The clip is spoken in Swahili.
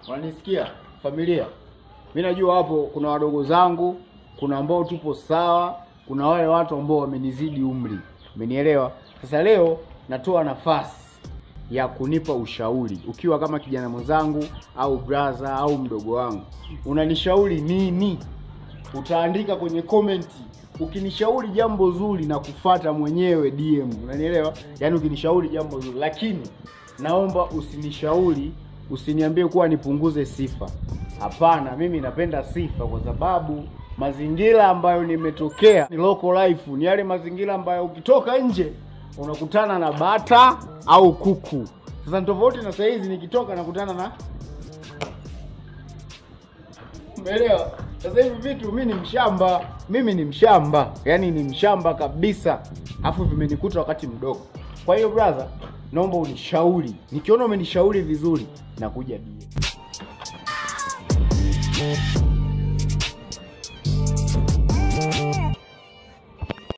Wanisikia familia? Mimi najua hapo kuna wadogo zangu, kuna ambao tupo sawa, kuna wale watu ambao wamenizidi umri. Umenielewa? Sasa leo natoa nafasi ya kunipa ushauri. Ukiwa kama kijana mwenzangu au brother au mdogo wangu, unanishauri nini? Utaandika kwenye komenti. Ukinishauri jambo zuri na kufuata mwenyewe DM. Unanielewa? Yaani ukinishauri jambo zuri, lakini naomba usiniambie kuwa nipunguze sifa. Hapana, mimi napenda sifa kwa sababu mazingira ambayo nimetokea ni local life, ni yale mazingira ambayo ukitoka nje unakutana na bata au kuku. Sasa tofauti na saa hizi nikitoka nakutana na umeelewa? Sasa hivi vitu mimi ni mshamba. Yaani ni mshamba kabisa. Afu vimenikuta wakati mdogo. Kwa hiyo brother, naomba unishauri. Nikiona umenishauri vizuri nakuja DM.